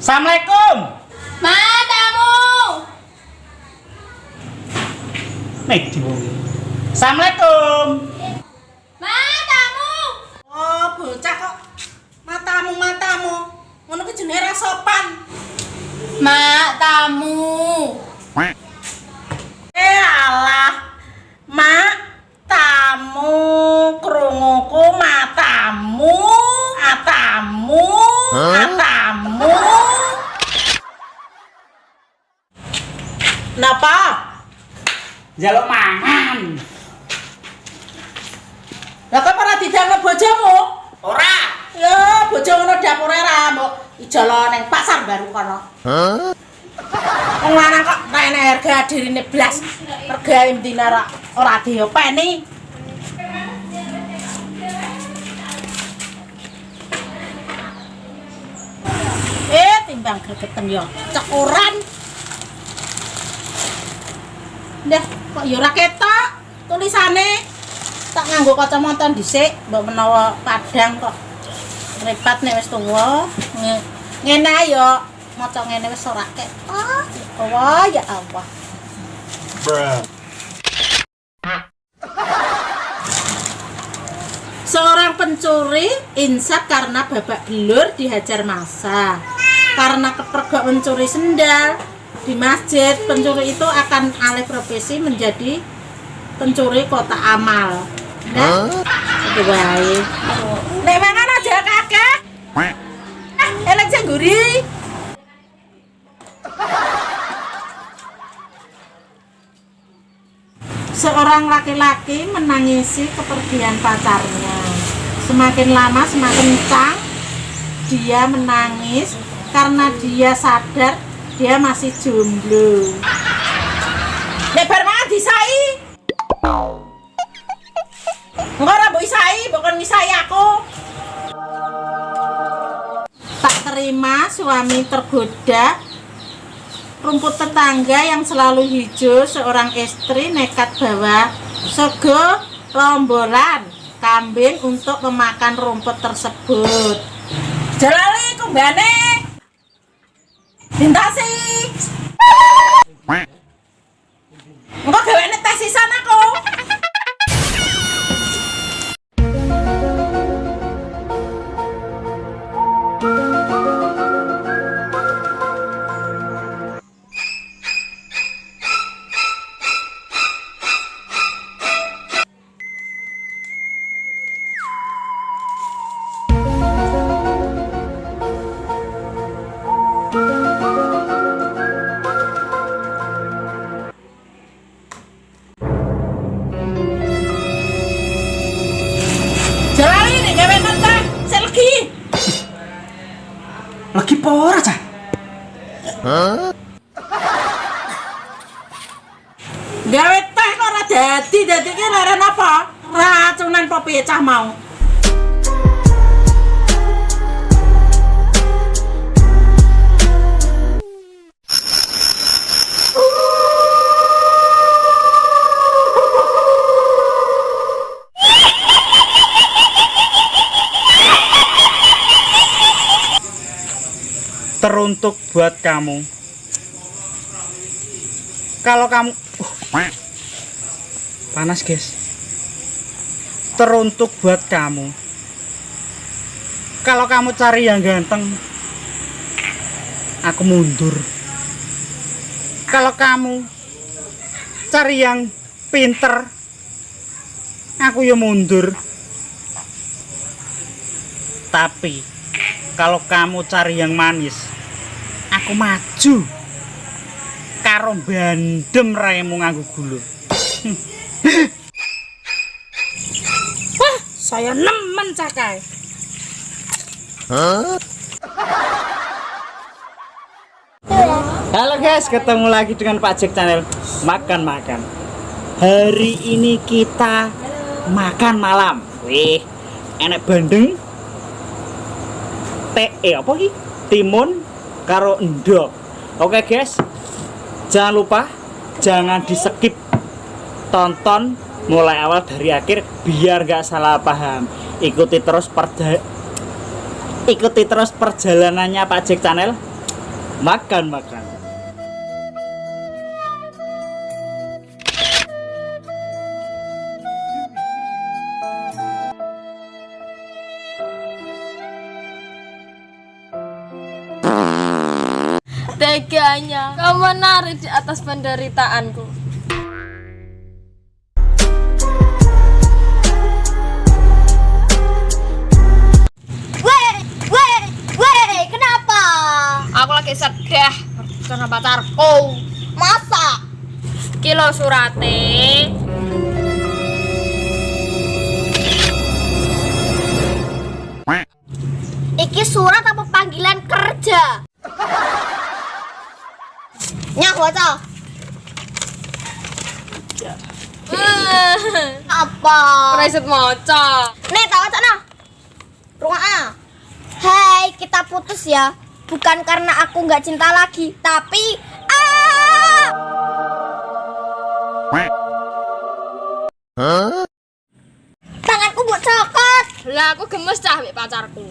Assalamualaikum. Ma, tamu. Nih diwong. Assalamualaikum. Ma, tamu. Oh, bocah kok matamu. Ngono ki jenenge ra sopan. Ma, tamu. Alah. Mak, tamu krunguku matamu. Napa? Njaluk mangan. Lah kok ora didamel bojomu? Ora. Ya, bojo ngono dapure ra mbok ijolo ning pasar baru kono. Wong lanang kok enek harga dirine blas. Regane mendina ora diopeni. Timbang gregeten yo cekoran. Ndah, kok yo ora ketok tulisane. Tak nganggo kacamata dhisik, mbok menawa padang kok repot nek wis tuwa. Ngene ae yo maca ngene wis ora ketok. Wah, ya Allah. Seorang pencuri insaf karena babak belur dihajar massa. Karena kepergok mencuri sendal di masjid, pencuri itu akan alih profesi menjadi pencuri kotak amal. Nah, itu baik. Nek mangan aja kakek. Elek jengguri. Seorang laki-laki menangisi kepergian pacarnya. Semakin lama semakin kencang dia menangis karena dia sadar dia masih jomblo. Nek bar mangan disai. Engko ora mbok isai, bukan misai aku. Tak terima suami tergoda rumput tetangga yang selalu hijau, seorang istri nekat bawa sego rombolan kambing untuk memakan rumput tersebut. Jalali kumbane. Dintasi. Engko gawene tes sisan aku. Lagi apa ora, Cah? Gawe teh kok ora dadi ki leren apa? Racunan apa piye cah mau? Teruntuk buat kamu. Kalau kamu panas, guys. Teruntuk buat kamu. Kalau kamu cari yang ganteng, aku mundur. Kalau kamu cari yang pinter, aku ya mundur. Tapi kalau kamu cari yang manis, aku maju. Karo bandem raimu nganggo gula. Wah, saya nemen cakai. Halo guys, ketemu lagi dengan Pak Jack Channel Makan-Makan. Hari ini kita makan malam. Wih, enak bandeng. Apa ki? Timun karo endok. Oke guys, jangan lupa jangan di skip, tonton mulai awal dari akhir biar gak salah paham. Ikuti terus perjalanannya Pak Jack Channel Makan. Teganya kau menari di atas penderitaanku. Weh, kenapa? Aku lagi sedih karena pacarku. Masa? Kilo surate. Iki surat apa panggilan kerja? Nyak waca. Apa? Preset moco. Nih, tak waca nah. Rungaa. Hai, kita putus ya. Bukan karena aku nggak cinta lagi, tapi tanganku buat cokot. Lah aku gemes cah mbek pacarku.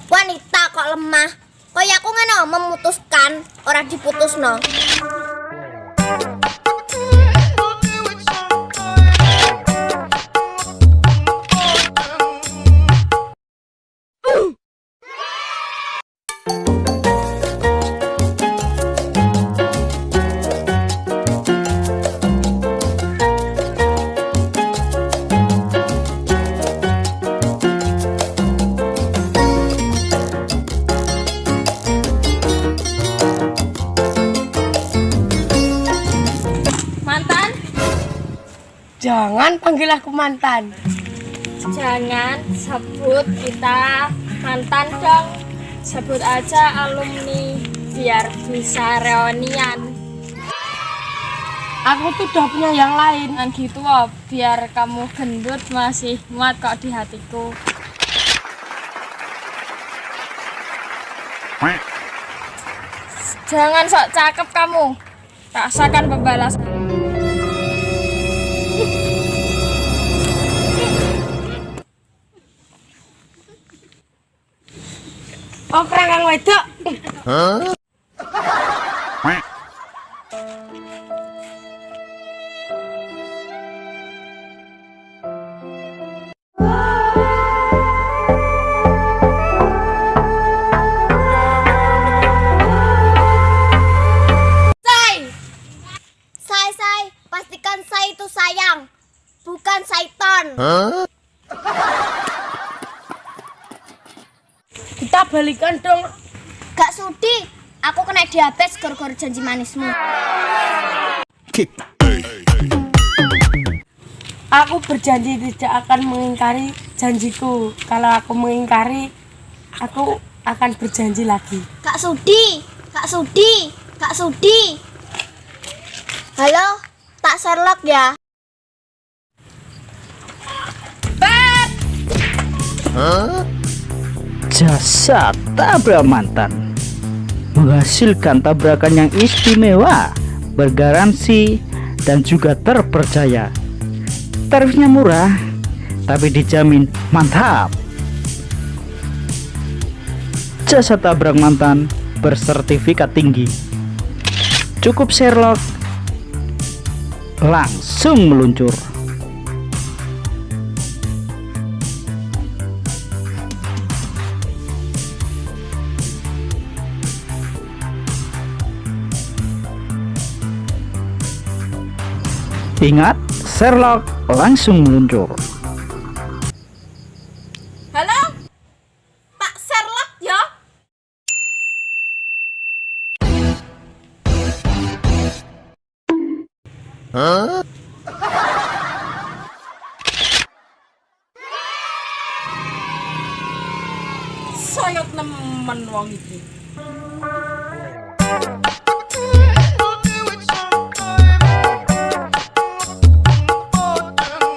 Wanita kok lemah. Kaya aku ngono memutuskan orang diputusno. Mantan? Jangan panggil aku mantan. Jangan sebut kita mantan dong. Sebut aja alumni biar bisa reunian. Aku tuh udah punya yang lain. Jangan gitu oh, biar kamu gendut masih muat kok di hatiku. Jangan sok cakep kamu. Rasakan pembalasan. Oh, Kang wedok. Say, pastikan saya itu sayang, bukan Saiton. Kita balikan dong. Gak sudi, aku kena diabetes gara-gara janji manismu. Aku berjanji tidak akan mengingkari janjiku. Kalau aku mengingkari, aku akan berjanji lagi. Gak sudi. Halo, tak Sherlock ya. Jasa tabrak mantan menghasilkan tabrakan yang istimewa, bergaransi dan juga terpercaya. Tarifnya murah tapi dijamin mantap. Jasa tabrak mantan bersertifikat tinggi. Cukup Sherlock, langsung meluncur. Ingat, Sherlock langsung meluncur. Halo? Pak Sherlock ya? Soyot nemen wong iki.